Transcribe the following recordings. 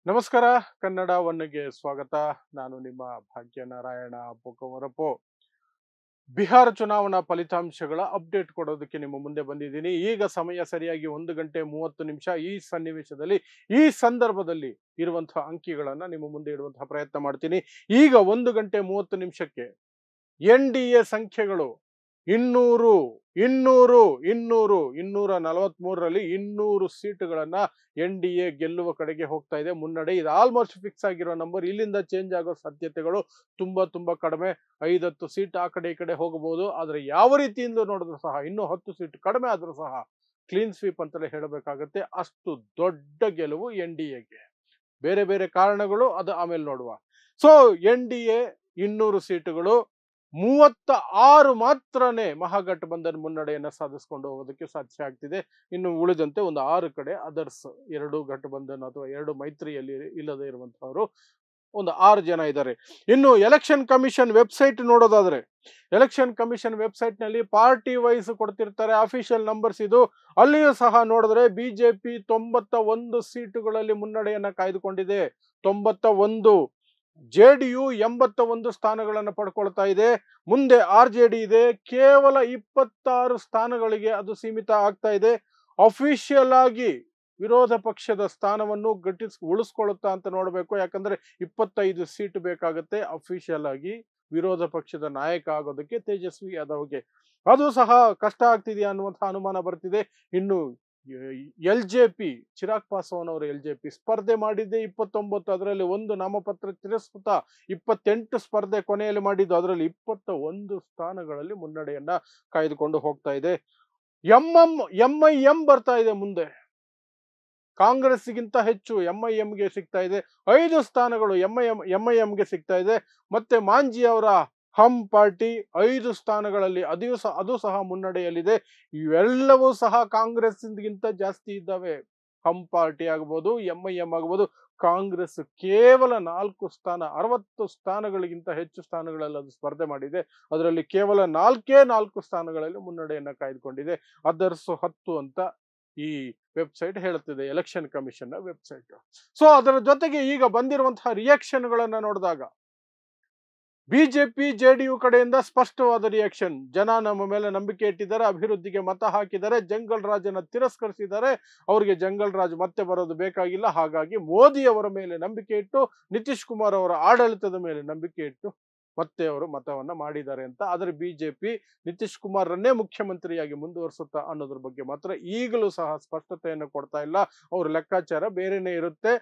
ನಮಸ್ಕಾರ. ಕನ್ನಡ ಒನ್ಗೆ ಸ್ವಾಗತ. ನಾನು ನಿಮ್ಮ ಭಾಗ್ಯನಾರಾಯಣ ಬೊಕ್ಕವರಪು. ಬಿಹಾರ ಚುನಾವಣಾ ಫಲಿತಾಂಶಗಳ ಅಪ್ಡೇಟ್ ಕೊಡೋದಕ್ಕೆ ನಿಮ್ಮ ಮುಂದೆ ಬಂದಿದ್ದೀನಿ. ಈಗ ಸಮಯ ಸರಿಯಾಗಿ 1 ಗಂಟೆ 30 ನಿಮಿಷ. ಈ ಸನ್ನಿವೇಶದಲ್ಲಿ, ಈ ಸಂದರ್ಭದಲ್ಲಿ ಇರುವಂತಹ ಅಂಕಿಗಳನ್ನ ನಿಮ್ಮ ಮುಂದೆ ಇಡುವಂತಹ ಪ್ರಯತ್ನ ಮಾಡ್ತೀನಿ. ಈಗ 1 ಗಂಟೆ 30 ನಿಮಿಷಕ್ಕೆ NDA ಸಂಖ್ಯೆಗಳು 200 243ರಲ್ಲಿ 200 ಸೀಟುಗಳನ್ನ NDA ಗೆಲ್ಲುವ ಕಡೆಗೆ ಹೋಗ್ತಾ ಇದೆ. ಮುನ್ನಡೆ ಇದು ಆಲ್ಮೋಸ್ಟ್ ಫಿಕ್ಸ್ ಆಗಿರೋ ನಂಬರ್. ಇಲ್ಲಿಂದ ಚೇಂಜ್ ಆಗೋ ಸಾಧ್ಯತೆಗಳು ತುಂಬಾ ಕಡಿಮೆ. 5-10 ಸೀಟ್ ಆ ಕಡೆ ಈ ಕಡೆ ಹೋಗಬಹುದು. ಆದ್ರೆ ಯಾವ ರೀತಿಯಿಂದ ನೋಡಿದ್ರು ಸಹ ಇನ್ನೂ 10 ಸೀಟ್ ಕಡಿಮೆ ಆದ್ರೂ ಸಹ ಕ್ಲೀನ್ ಸ್ವೀಪ್ ಅಂತಲೇ ಹೇಳಬೇಕಾಗತ್ತೆ. ಅಷ್ಟು ದೊಡ್ಡ ಗೆಲುವು NDAಗೆ. ಬೇರೆ ಬೇರೆ ಕಾರಣಗಳು ಅದು ಆಮೇಲೆ ನೋಡುವ. ಸೊ NDA 200 ಸೀಟುಗಳು, 36 ಮಾತ್ರನೇ ಮಹಾಗಠಬಂಧನ್ ಮುನ್ನಡೆಯನ್ನ ಸಾಧಿಸಿಕೊಂಡು ಹೋಗೋದಕ್ಕೆ ಸಾಧ್ಯ ಆಗ್ತಿದೆ. ಇನ್ನು ಉಳಿದಂತೆ ಒಂದು 6 ಕಡೆ ಅದರ್ಸ್, 2 ಘಟಬಂಧನ್ ಅಥವಾ 2 ಮೈತ್ರಿಯಲ್ಲಿ ಇಲ್ಲದೆ ಇರುವಂತಹವರು ಒಂದು 6 ಜನ ಇದ್ದಾರೆ. ಇನ್ನು ಎಲೆಕ್ಷನ್ ಕಮಿಷನ್ ವೆಬ್ಸೈಟ್ ನೋಡೋದಾದ್ರೆ, ಎಲೆಕ್ಷನ್ ಕಮಿಷನ್ ವೆಬ್ಸೈಟ್ ನಲ್ಲಿ ಪಾರ್ಟಿ ವೈಸ್ ಕೊಡ್ತಿರ್ತಾರೆ, ಅಫಿಷಿಯಲ್ ನಂಬರ್ಸ್ ಇದು. ಅಲ್ಲಿಯೂ ಸಹ ನೋಡಿದ್ರೆ ಬಿಜೆಪಿ 91 ಸೀಟುಗಳಲ್ಲಿ ಮುನ್ನಡೆಯನ್ನ ಕಾಯ್ದುಕೊಂಡಿದೆ. 91. JDU 81 ಸ್ಥಾನಗಳನ್ನು ಪಡ್ಕೊಳ್ತಾ ಇದೆ. ಮುಂದೆ RJD ಇದೆ, ಕೇವಲ 26 ಸ್ಥಾನಗಳಿಗೆ ಅದು ಸೀಮಿತ ಆಗ್ತಾ ಇದೆ. ಅಫಿಷಿಯಲ್ ಆಗಿ ವಿರೋಧ ಪಕ್ಷದ ಸ್ಥಾನವನ್ನು ಉಳಿಸ್ಕೊಳ್ಳುತ್ತಾ ಅಂತ ನೋಡಬೇಕು. ಯಾಕಂದ್ರೆ 25 ಸೀಟ್ ಬೇಕಾಗುತ್ತೆ ಅಫಿಷಿಯಲ್ ಆಗಿ ವಿರೋಧ ಪಕ್ಷದ ನಾಯಕ ಆಗೋದಕ್ಕೆ ತೇಜಸ್ವಿ ಯಾದವ್ಗೆ. ಅದು ಸಹ ಕಷ್ಟ ಆಗ್ತಿದೆಯಾ ಅನ್ನುವಂತಹ ಅನುಮಾನ ಬರ್ತಿದೆ. ಇನ್ನು LJP, ಚಿರಾಗ್ ಪಾಸ್ವಾನ್ ಅವರು LJP ಸ್ಪರ್ಧೆ ಮಾಡಿದ್ದೆ 29, ಅದರಲ್ಲಿ 1 ನಾಮಪತ್ರ ತಿರಸ್ಕೃತ. 28 ಸ್ಪರ್ಧೆ ಕೊನೆಯಲ್ಲಿ ಮಾಡಿದ್ದು, ಅದರಲ್ಲಿ 21 ಸ್ಥಾನಗಳಲ್ಲಿ ಮುನ್ನಡೆಯನ್ನ ಕಾಯ್ದುಕೊಂಡು ಹೋಗ್ತಾ ಇದೆ. MIM ಬರ್ತಾ ಇದೆ ಮುಂದೆ. ಕಾಂಗ್ರೆಸ್ಗಿಂತ ಹೆಚ್ಚು MIMಗೆ ಸಿಗ್ತಾ ಇದೆ. 5 ಸ್ಥಾನಗಳು MIMಗೆ ಸಿಗ್ತಾ ಇದೆ. ಮತ್ತೆ ಮಾಂಜಿ ಅವರ ಹಮ್ ಪಾರ್ಟಿ 5 ಸ್ಥಾನಗಳಲ್ಲಿ ಅದು ಸಹ ಮುನ್ನಡೆಯಲ್ಲಿದೆ. ಇವೆಲ್ಲವೂ ಸಹ ಕಾಂಗ್ರೆಸ್ಗಿಂತ ಜಾಸ್ತಿ ಇದ್ದಾವೆ. ಹಮ್ ಪಾರ್ಟಿ ಆಗ್ಬೋದು, MIM ಆಗ್ಬೋದು. ಕಾಂಗ್ರೆಸ್ ಕೇವಲ 4 ಸ್ಥಾನ, 60 ಸ್ಥಾನಗಳಿಗಿಂತ ಹೆಚ್ಚು ಸ್ಥಾನಗಳಲ್ಲಿ ಅದು ಸ್ಪರ್ಧೆ ಮಾಡಿದೆ. ಅದರಲ್ಲಿ ಕೇವಲ 4 ಸ್ಥಾನಗಳಲ್ಲಿ ಮುನ್ನಡೆಯನ್ನ ಕಾಯ್ದುಕೊಂಡಿದೆ. ಅದರ್ಸ್ 10 ಅಂತ ಈ ವೆಬ್ಸೈಟ್ ಹೇಳುತ್ತಿದೆ, ಎಲೆಕ್ಷನ್ ಕಮಿಷನ್ ವೆಬ್ಸೈಟ್. ಸೊ ಅದರ ಜೊತೆಗೆ ಈಗ ಬಂದಿರುವಂತಹ ರಿಯಾಕ್ಷನ್ ಗಳನ್ನ ನೋಡಿದಾಗ ಬಿಜೆಪಿ JDU ಕಡೆಯಿಂದ ಸ್ಪಷ್ಟವಾದ ರಿಯಾಕ್ಷನ್. ಜನ ನಮ್ಮ ಮೇಲೆ ನಂಬಿಕೆ ಇಟ್ಟಿದ್ದಾರೆ, ಅಭಿವೃದ್ಧಿಗೆ ಮತ ಹಾಕಿದ್ದಾರೆ, ಜಂಗಲ್ ರಾಜನ ತಿರಸ್ಕರಿಸಿದ್ದಾರೆ. ಅವರಿಗೆ ಜಂಗಲ್ ರಾಜ್ ಮತ್ತೆ ಬರೋದು ಬೇಕಾಗಿಲ್ಲ. ಹಾಗಾಗಿ ಮೋದಿ ಅವರ ಮೇಲೆ ನಂಬಿಕೆ ಇಟ್ಟು, ನಿತೀಶ್ ಕುಮಾರ್ ಅವರ ಆಡಳಿತದ ಮೇಲೆ ನಂಬಿಕೆ ಇಟ್ಟು ಮತ್ತೆ ಅವರು ಮತವನ್ನ ಮಾಡಿದ್ದಾರೆ ಅಂತ. ಆದರೆ ಬಿಜೆಪಿ ನಿತೀಶ್ ಕುಮಾರ್ರನ್ನೇ ಮುಖ್ಯಮಂತ್ರಿಯಾಗಿ ಮುಂದುವರಿಸುತ್ತಾ ಅನ್ನೋದ್ರ ಬಗ್ಗೆ ಮಾತ್ರ ಈಗಲೂ ಸಹ ಸ್ಪಷ್ಟತೆಯನ್ನು ಕೊಡ್ತಾ ಇಲ್ಲ. ಅವ್ರ ಲೆಕ್ಕಾಚಾರ ಬೇರೆನೇ ಇರುತ್ತೆ.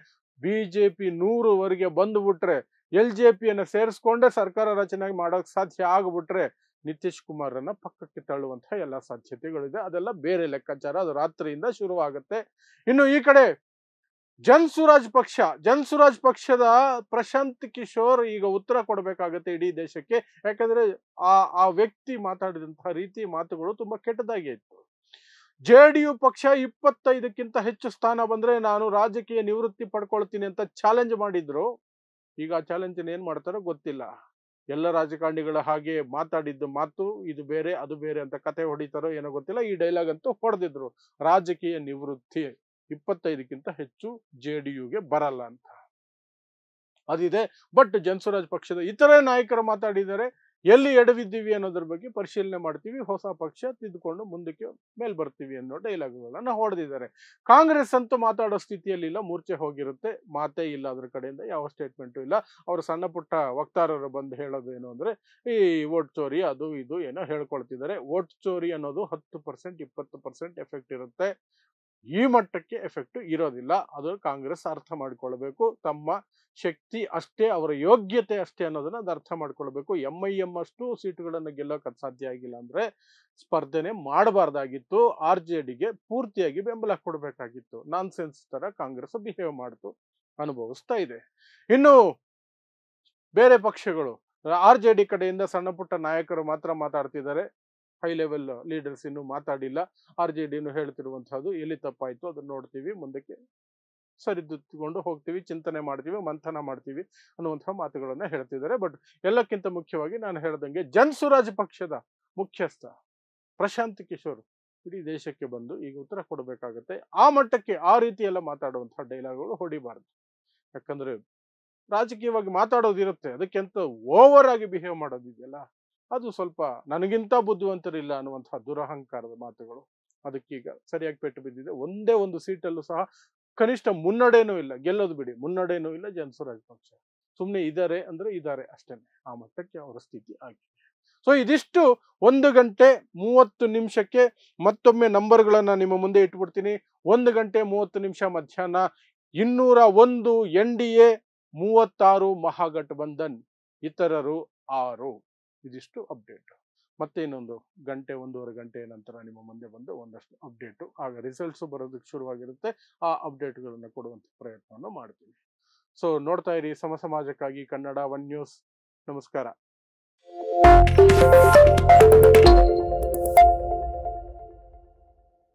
ಬಿಜೆಪಿ 100ವರೆಗೆ ಬಂದುಬಿಟ್ರೆ, LJPಯನ್ನು ಸೇರಿಸ್ಕೊಂಡೆ ಸರ್ಕಾರ ರಚನೆ ಮಾಡೋಕೆ ಸಾಧ್ಯ ಆಗ್ಬಿಟ್ರೆ ನಿತೀಶ್ ಕುಮಾರ್ರನ್ನ ಪಕ್ಕಕ್ಕೆ ತಳ್ಳುವಂತಹ ಎಲ್ಲ ಸಾಧ್ಯತೆಗಳಿದೆ. ಅದೆಲ್ಲ ಬೇರೆ ಲೆಕ್ಕಾಚಾರ, ಅದು ರಾತ್ರಿಯಿಂದ ಶುರುವಾಗುತ್ತೆ. ಇನ್ನು ಈ ಕಡೆ ಜನ್ ಸುರಾಜ್ ಪಕ್ಷದ ಪ್ರಶಾಂತ್ ಕಿಶೋರ್ ಈಗ ಉತ್ತರ ಕೊಡಬೇಕಾಗತ್ತೆ ಇಡೀ ದೇಶಕ್ಕೆ. ಯಾಕಂದ್ರೆ ಆ ವ್ಯಕ್ತಿ ಮಾತಾಡಿದಂತಹ ರೀತಿ, ಮಾತುಗಳು ತುಂಬಾ ಕೆಟ್ಟದಾಗಿ ಇತ್ತು. JDU ಪಕ್ಷ 25ಕ್ಕಿಂತ ಹೆಚ್ಚು ಸ್ಥಾನ ಬಂದ್ರೆ ನಾನು ರಾಜಕೀಯ ನಿವೃತ್ತಿ ಪಡ್ಕೊಳ್ತೀನಿ ಅಂತ ಚಾಲೆಂಜ್ ಮಾಡಿದ್ರು. ಈಗ ಆ ಚಾಲೆಂಜ್ ಏನ್ ಮಾಡ್ತಾರೋ ಗೊತ್ತಿಲ್ಲ. ಎಲ್ಲ ರಾಜಕಾರಣಿಗಳ ಹಾಗೆ ಮಾತಾಡಿದ್ದು ಮಾತು ಇದು ಬೇರೆ ಅದು ಬೇರೆ ಅಂತ ಕತೆ ಹೊಡಿತಾರೋ ಏನೋ ಗೊತ್ತಿಲ್ಲ. ಈ ಡೈಲಾಗ್ ಅಂತೂ ಹೊಡೆದಿದ್ರು, ರಾಜಕೀಯ ನಿವೃತ್ತಿ 25ಕ್ಕಿಂತ ಹೆಚ್ಚು JDUಗೆ ಬರಲ್ಲ ಅಂತ. ಅದಿದೆ. ಬಟ್ ಜನ್ಸುರಾಜ್ ಪಕ್ಷದ ಇತರೆ ನಾಯಕರು ಮಾತಾಡಿದ್ದಾರೆ. ಎಲ್ಲಿ ಎಡವಿದ್ದೀವಿ ಅನ್ನೋದ್ರ ಬಗ್ಗೆ ಪರಿಶೀಲನೆ ಮಾಡ್ತೀವಿ, ಹೊಸ ಪಕ್ಷ ತಿದ್ದುಕೊಂಡು ಮುಂದಕ್ಕೆ ಮೇಲ್ ಬರ್ತೀವಿ ಅನ್ನೋ ಡೈಲಾಗ್ಗಳನ್ನ ಹೊಡೆದಿದ್ದಾರೆ. ಕಾಂಗ್ರೆಸ್ ಅಂತೂ ಮಾತಾಡೋ ಸ್ಥಿತಿಯಲ್ಲಿಲ್ಲ, ಮೂರ್ಛೆ ಹೋಗಿರುತ್ತೆ, ಮಾತೇ ಇಲ್ಲ ಅದ್ರ ಕಡೆಯಿಂದ, ಯಾವ ಸ್ಟೇಟ್ಮೆಂಟು ಇಲ್ಲ. ಅವ್ರ ಸಣ್ಣ ಪುಟ್ಟ ವಕ್ತಾರರು ಬಂದು ಹೇಳೋದು ಏನು ಅಂದ್ರೆ, ಈ ವೋಟ್ ಚೋರಿ ಅದು ಇದು ಏನೋ ಹೇಳ್ಕೊಳ್ತಿದ್ದಾರೆ. ವೋಟ್ ಚೋರಿ ಅನ್ನೋದು 10% 20% ಎಫೆಕ್ಟ್ ಇರುತ್ತೆ. ಈ ಮಟ್ಟಕ್ಕೆ ಎಫೆಕ್ಟ್ ಇರೋದಿಲ್ಲ. ಅದು ಕಾಂಗ್ರೆಸ್ ಅರ್ಥ ಮಾಡಿಕೊಳ್ಬೇಕು. ತಮ್ಮ ಶಕ್ತಿ ಅಷ್ಟೇ, ಅವರ ಯೋಗ್ಯತೆ ಅಷ್ಟೇ ಅನ್ನೋದನ್ನ ಅದು ಅರ್ಥ ಮಾಡ್ಕೊಳ್ಬೇಕು. MIM ಅಷ್ಟು ಸೀಟುಗಳನ್ನು ಗೆಲ್ಲೋಕೆ ಸಾಧ್ಯ ಆಗಿಲ್ಲ ಅಂದ್ರೆ ಸ್ಪರ್ಧೆನೆ ಮಾಡಬಾರ್ದಾಗಿತ್ತು. RJDಗೆ ಪೂರ್ತಿಯಾಗಿ ಬೆಂಬಲ ಕೊಡಬೇಕಾಗಿತ್ತು. ನಾನ್ ಸೆನ್ಸ್ ತರ ಕಾಂಗ್ರೆಸ್ ಬಿಹೇವ್ ಮಾಡ್ತು, ಅನುಭವಿಸ್ತಾ ಇದೆ. ಇನ್ನು ಬೇರೆ ಪಕ್ಷಗಳು, RJD ಕಡೆಯಿಂದ ಸಣ್ಣ ಪುಟ್ಟ ನಾಯಕರು ಮಾತ್ರ ಮಾತಾಡ್ತಿದ್ದಾರೆ. ಹೈ ಲೆವೆಲ್ ಲೀಡರ್ಸ್ ಇನ್ನೂ ಮಾತಾಡಿಲ್ಲ. RJDನು ಹೇಳ್ತಿರುವಂತಹದ್ದು ಎಲ್ಲಿ ತಪ್ಪಾಯ್ತು ಅದನ್ನ ನೋಡ್ತೀವಿ, ಮುಂದಕ್ಕೆ ಸರಿದೂಗಿಕೊಂಡು ಹೋಗ್ತೀವಿ, ಚಿಂತನೆ ಮಾಡ್ತೀವಿ, ಮಂಥನ ಮಾಡ್ತೀವಿ ಅನ್ನುವಂತಹ ಮಾತುಗಳನ್ನ ಹೇಳ್ತಿದ್ದಾರೆ. ಬಟ್ ಎಲ್ಲಕ್ಕಿಂತ ಮುಖ್ಯವಾಗಿ ನಾನು ಹೇಳ್ದಂಗೆ ಜನ್ಸುರಾಜ್ ಪಕ್ಷದ ಮುಖ್ಯಸ್ಥ ಪ್ರಶಾಂತ್ ಕಿಶೋರ್ ಇಡೀ ದೇಶಕ್ಕೆ ಬಂದು ಈಗ ಉತ್ತರ ಕೊಡಬೇಕಾಗತ್ತೆ. ಆ ಮಟ್ಟಕ್ಕೆ ಆ ರೀತಿ ಎಲ್ಲ ಮಾತಾಡುವಂತಹ ಡೈಲಾಗ್ಗಳು ಹೊಡಿಬಾರ್ದು. ಯಾಕಂದ್ರೆ ರಾಜಕೀಯವಾಗಿ ಮಾತಾಡೋದಿರುತ್ತೆ, ಅದಕ್ಕೆಂತ ಓವರ್ ಆಗಿ ಬಿಹೇವ್ ಮಾಡೋದಿದೆಯಲ್ಲ, ಅದು ಸ್ವಲ್ಪ ನನಗಿಂತ ಬುದ್ಧಿವಂತರಿಲ್ಲ ಅನ್ನುವಂತಹ ದುರಹಂಕಾರದ ಮಾತುಗಳು. ಅದಕ್ಕೀಗ ಸರಿಯಾಗಿ ಪೆಟ್ಟು ಬಿದ್ದಿದೆ. ಒಂದೇ ಒಂದು ಸೀಟಲ್ಲೂ ಸಹ ಕನಿಷ್ಠ ಮುನ್ನಡೆನೂ ಇಲ್ಲ, ಗೆಲ್ಲೋದು ಬಿಡಿ ಮುನ್ನಡೆನೂ ಇಲ್ಲ ಜನ್ಸು ರಾಜಪಕ್ಷ. ಸುಮ್ಮನೆ ಇದ್ದಾರೆ ಅಂದ್ರೆ ಇದ್ದಾರೆ ಅಷ್ಟೇನೆ, ಆ ಮಟ್ಟಕ್ಕೆ ಅವರ ಸ್ಥಿತಿ ಆಗಿದೆ. ಸೊ ಇದಿಷ್ಟು 1 ಗಂಟೆ 30 ನಿಮಿಷಕ್ಕೆ ಮತ್ತೊಮ್ಮೆ ನಂಬರ್ಗಳನ್ನ ನಿಮ್ಮ ಮುಂದೆ ಇಟ್ಬಿಡ್ತೀನಿ. 1 ಗಂಟೆ 30 ನಿಮಿಷ ಮಧ್ಯಾಹ್ನ 201 NDA, 36 ಮಹಾಗಠಬಂಧನ್, ಇತರರು 6. ಇದಿಷ್ಟು ಅಪ್ಡೇಟ್. ಮತ್ತೆ ಇನ್ನೊಂದು ಗಂಟೆ 1.5 ಗಂಟೆ ನಂತರ ನಿಮ್ಮ ಮುಂದೆ ಬಂದು ಒಂದಷ್ಟು ಅಪ್ಡೇಟು, ಆಗ ರಿಸಲ್ಟ್ಸು ಬರೋದಕ್ಕೆ ಶುರುವಾಗಿರುತ್ತೆ. ಆ ಅಪ್ಡೇಟ್ಗಳನ್ನು ಕೊಡುವಂಥ ಪ್ರಯತ್ನವನ್ನು ಮಾಡ್ತೀನಿ. ಸೊ ನೋಡ್ತಾ ಇರಿ ಸಮ ಸಮಾಜಕ್ಕಾಗಿ ಕನ್ನಡ 1 ನ್ಯೂಸ್. ನಮಸ್ಕಾರ.